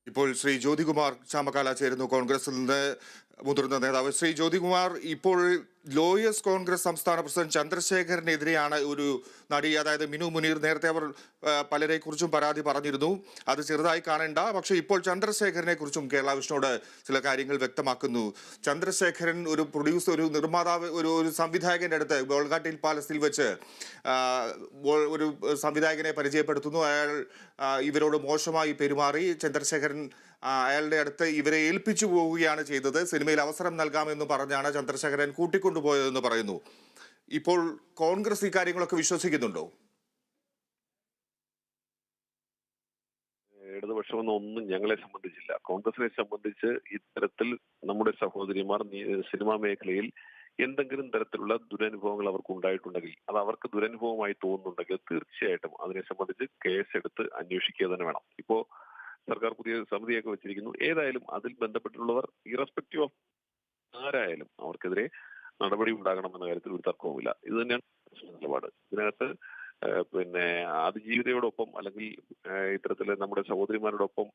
ഇപ്പോൾ ശ്രീ ജ്യോതികുമാർ ചാമക്കാല ചേരുന്നു കോൺഗ്രസിൽ നിന്ന്. മുതിർന്ന നേതാവ് ശ്രീ ജ്യോതികുമാർ, ഇപ്പോൾ ലോയേഴ്സ് കോൺഗ്രസ് സംസ്ഥാന പ്രസിഡന്റ് ചന്ദ്രശേഖരനെതിരെയാണ് ഒരു നടി, അതായത് മിനു മുനീർ. നേരത്തെ അവർ പലരെ കുറിച്ചും പരാതി പറഞ്ഞിരുന്നു, അത് ചെറുതായി കാണേണ്ട. പക്ഷേ ഇപ്പോൾ ചന്ദ്രശേഖരനെ കുറിച്ചും കേരള വിഷനോട് ചില കാര്യങ്ങൾ വ്യക്തമാക്കുന്നു. ചന്ദ്രശേഖരൻ ഒരു പ്രൊഡ്യൂസർ, ഒരു നിർമ്മാതാവ്, ഒരു സംവിധായകന്റെ അടുത്ത് ബോൾഗാട്ടിൽ പാലസിൽ വെച്ച് ഒരു സംവിധായകനെ പരിചയപ്പെടുത്തുന്നു. അയാൾ ഇവരോട് മോശമായി പെരുമാറി. ചന്ദ്രശേഖരൻ അയാളുടെ അടുത്ത് ഇവരെ ഏൽപ്പിച്ചു പോവുകയാണ് ചെയ്തത്. സിനിമയിൽ അവസരം നൽകാമെന്ന് പറഞ്ഞാണ് ചന്ദ്രശേഖരൻ കൂട്ടിക്കൊണ്ടുപോയതെന്ന് പറയുന്നു. ഇപ്പോൾ കോൺഗ്രസ് ഈ കാര്യങ്ങളൊക്കെ വിശ്വസിക്കുന്നുണ്ടോ? ഇടതുപക്ഷമെന്ന ഒന്നും ഞങ്ങളെ സംബന്ധിച്ചില്ല. കോൺഗ്രസിനെ സംബന്ധിച്ച് ഇത്തരത്തിൽ നമ്മുടെ സഹോദരിമാർ സിനിമാ മേഖലയിൽ എന്തെങ്കിലും തരത്തിലുള്ള ദുരനുഭവങ്ങൾ അവർക്ക് ഉണ്ടായിട്ടുണ്ടെങ്കിൽ, അത് അവർക്ക് ദുരനുഭവമായി തോന്നുന്നുണ്ടെങ്കിൽ തീർച്ചയായിട്ടും അതിനെ സംബന്ധിച്ച് കേസെടുത്ത് അന്വേഷിക്കുക തന്നെ വേണം. ഇപ്പോ സർക്കാർ പുതിയ സമിതിയൊക്കെ വെച്ചിരിക്കുന്നു. ഏതായാലും അതിൽ ബന്ധപ്പെട്ടുള്ളവർ ഇറസ്പെക്റ്റീവ് ഓഫ് ആരായാലും അവർക്കെതിരെ നടപടി ഉണ്ടാകണമെന്ന കാര്യത്തിൽ ഒരു തർക്കവുമില്ല. ഇത് തന്നെയാണ് നിലപാട്. ഇതിനകത്ത് പിന്നെ അതിജീവിതയോടൊപ്പം അല്ലെങ്കിൽ ഇത്തരത്തിൽ നമ്മുടെ സഹോദരിമാരോടൊപ്പം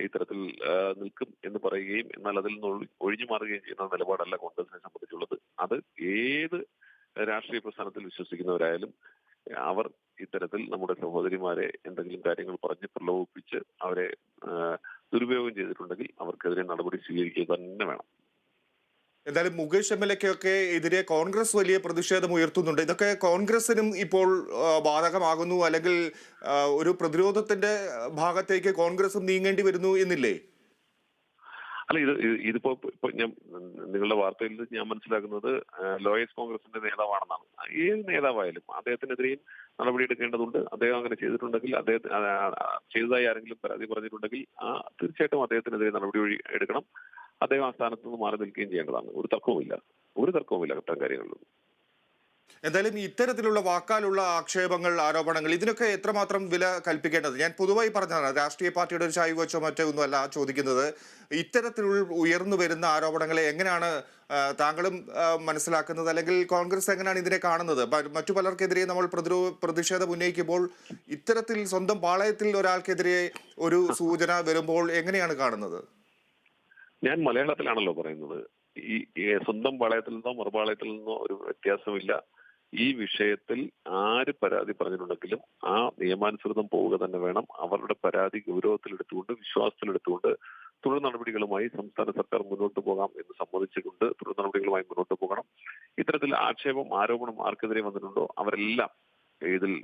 ഇത്തരത്തിൽ നിൽക്കും എന്ന് പറയുകയും എന്നാൽ അതിൽ നിന്ന് ഒഴിഞ്ഞു മാറുകയും ചെയ്യുന്ന നിലപാടല്ല കോൺഗ്രസിനെ സംബന്ധിച്ചുള്ളത്. അത് ഏത് രാഷ്ട്രീയ പ്രസ്ഥാനത്തിൽ വിശ്വസിക്കുന്നവരായാലും അവർ ഇത്തരത്തിൽ നമ്മുടെ സഹോദരിമാരെ എന്തെങ്കിലും കാര്യങ്ങൾ പറഞ്ഞ് പ്രലോഭിപ്പിച്ച് അവരെ ദുരുപയോഗം ചെയ്തിട്ടുണ്ടെങ്കിൽ അവർക്കെതിരെ നടപടി സ്വീകരിക്കുക തന്നെ വേണം. എന്തായാലും മുകേഷ് MLA-ക്കൊക്കെ എതിരെ കോൺഗ്രസ് വലിയ പ്രതിഷേധം ഉയർത്തുന്നുണ്ട്. ഇതൊക്കെ കോൺഗ്രസിനും ഇപ്പോൾ ബാധകമാകുന്നു, അല്ലെങ്കിൽ ഒരു പ്രതിരോധത്തിന്റെ ഭാഗത്തേക്ക് കോൺഗ്രസും നീങ്ങേണ്ടി വരുന്നു എന്നില്ലേ? അല്ല, ഇതിപ്പോ ഞാൻ നിങ്ങളുടെ വാർത്തയിൽ നിന്ന് ഞാൻ മനസ്സിലാക്കുന്നത് ലോയേഴ്സ് കോൺഗ്രസിന്റെ നേതാവാണെന്നാണ്. ഏത് നേതാവായാലും അദ്ദേഹത്തിനെതിരെയും നടപടിയെടുക്കേണ്ടതുണ്ട്. അദ്ദേഹം അങ്ങനെ ചെയ്തിട്ടുണ്ടെങ്കിൽ, അദ്ദേഹത്തിന് ചെയ്തതായി ആരെങ്കിലും പരാതി പറഞ്ഞിട്ടുണ്ടെങ്കിൽ തീർച്ചയായിട്ടും അദ്ദേഹത്തിനെതിരെ നടപടി എടുക്കണം. അദ്ദേഹം ആ സ്ഥാനത്ത് നിന്ന് മാറി നിൽക്കുകയും ചെയ്യേണ്ടതാണ്. ഒരു തർക്കവുമില്ല അത്തരം കാര്യങ്ങളിലും. എന്തായാലും ഇത്തരത്തിലുള്ള വാക്കാലുള്ള ആക്ഷേപങ്ങൾ, ആരോപണങ്ങൾ, ഇതിനൊക്കെ എത്രമാത്രം വില കൽപ്പിക്കേണ്ടത്? ഞാൻ പൊതുവായി പറഞ്ഞതാണ്, രാഷ്ട്രീയ പാർട്ടിയുടെ ഒരു ചായ്വ് വെച്ചോ മറ്റോ ഒന്നുമല്ല ചോദിക്കുന്നത്. ഇത്തരത്തിലുള്ള ഉയർന്നു വരുന്ന ആരോപണങ്ങളെ എങ്ങനെയാണ് താങ്കളും മനസ്സിലാക്കുന്നത്, അല്ലെങ്കിൽ കോൺഗ്രസ് എങ്ങനെയാണ് ഇതിനെ കാണുന്നത്? മറ്റു പലർക്കെതിരെ നമ്മൾ പ്രതിഷേധം ഉന്നയിക്കുമ്പോൾ ഇത്തരത്തിൽ സ്വന്തം പാളയത്തിൽ ഒരാൾക്കെതിരെ ഒരു സൂചന വരുമ്പോൾ എങ്ങനെയാണ് കാണുന്നത്? ഞാൻ മലയാളത്തിലാണല്ലോ പറയുന്നത്. ഈ സ്വന്തം പാളയത്തിൽ നിന്നോ മറുപാളയത്തിൽ നിന്നോ ഒരു വ്യത്യാസമില്ല. ഈ വിഷയത്തിൽ ആര് പരാതി പറഞ്ഞിട്ടുണ്ടെങ്കിലും ആ നിയമാനുസൃതം പോവുക തന്നെ വേണം. അവരുടെ പരാതി ഗൗരവത്തിലെടുത്തുകൊണ്ട്, വിശ്വാസത്തിലെടുത്തുകൊണ്ട് തുടർ നടപടികളുമായി സംസ്ഥാന സർക്കാർ മുന്നോട്ട് പോകാം എന്ന് സമ്മതിച്ചിട്ടുണ്ട്. തുടർ നടപടികളുമായി മുന്നോട്ട് പോകണം. ഇത്തരത്തിൽ ആരോപണം ആർക്കെതിരെ വന്നിട്ടുണ്ടോ അവരെല്ലാം ഇതിൽ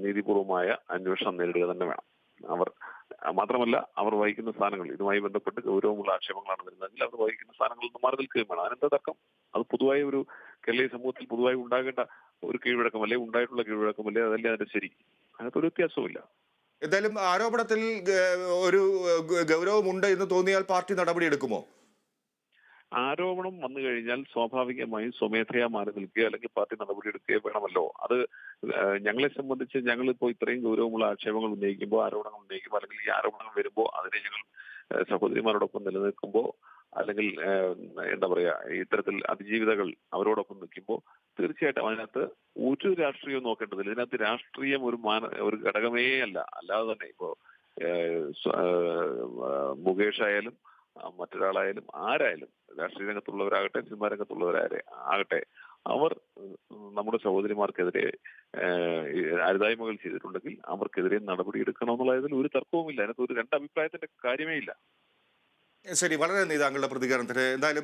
നീതിപൂർവമായ അന്വേഷണം നേരിടുക തന്നെ വേണം. മാത്രമല്ല അവർ വഹിക്കുന്ന സ്ഥാനങ്ങൾ ഇതുമായി ബന്ധപ്പെട്ട് ഗൗരവമുള്ള ആക്ഷേപങ്ങളാണ് വരുന്നതെങ്കിൽ അവർ വഹിക്കുന്ന സ്ഥാനങ്ങളിൽ നിന്ന് മാറി നിൽക്കുകയും വേണം. അതിനെന്താ തർക്കം? അത് പൊതുവായ ഒരു കേരളീയ സമൂഹത്തിൽ പൊതുവായി ഉണ്ടാകേണ്ട ഒരു കീഴ്വഴക്കമല്ലേ, ഉണ്ടായിട്ടുള്ള കീഴ്വഴക്കമല്ലേ, അതല്ലേ അതിന്റെ ശരി. അതിനകത്തൊരു വ്യത്യാസവുമില്ല. എന്തായാലും ആരോപണത്തിൽ ഒരു ഗൗരവമുണ്ട് എന്ന് തോന്നിയാൽ പാർട്ടി നടപടിയെടുക്കുമോ? ആരോപണം വന്നു കഴിഞ്ഞാൽ സ്വാഭാവികമായും സ്വമേധയാ മാറി നിൽക്കുക അല്ലെങ്കിൽ പാർട്ടി നടപടിയെടുക്കുകയോ വേണമല്ലോ. അത് ഞങ്ങളെ സംബന്ധിച്ച് ഞങ്ങളിപ്പോ ഇത്രയും ഗൗരവമുള്ള ആക്ഷേപങ്ങൾ ഉന്നയിക്കുമ്പോൾ, ആരോപണങ്ങൾ ഉന്നയിക്കുമ്പോൾ, അല്ലെങ്കിൽ ഈ ആരോപണങ്ങൾ വരുമ്പോൾ അതിനെ ഞങ്ങൾ സഹോദരിമാരോടൊപ്പം നിലനിൽക്കുമ്പോൾ, അല്ലെങ്കിൽ എന്താ പറയാ, ഇത്തരത്തിൽ അതിജീവിതകൾ അവരോടൊപ്പം നിൽക്കുമ്പോൾ തീർച്ചയായിട്ടും അതിനകത്ത് ഒരു രാഷ്ട്രീയവും നോക്കേണ്ടതില്ല. ഇതിനകത്ത് രാഷ്ട്രീയം ഒരു ഘടകമേ അല്ല. അല്ലാതെ തന്നെ ഇപ്പോ മുകേഷ് ആയാലും മറ്റൊരാളായാലും ആരായാലും, രാഷ്ട്രീയ രംഗത്തുള്ളവരാകട്ടെ സിനിമാ രംഗത്തുള്ളവരാകട്ടെ, അവർ നമ്മുടെ സഹോദരിമാർക്കെതിരെ അരുതായ്മകൾ ചെയ്തിട്ടുണ്ടെങ്കിൽ അവർക്കെതിരെ നടപടി എടുക്കണമെന്നുള്ളതിൽ ഒരു തർക്കവുമില്ല. അതിനകത്ത് ഒരു രണ്ടഭിപ്രായത്തിന്റെ കാര്യമേ ഇല്ല. ശരി, വളരെ നന്ദി താങ്കളുടെ പ്രതികരണത്തിന്. എന്തായാലും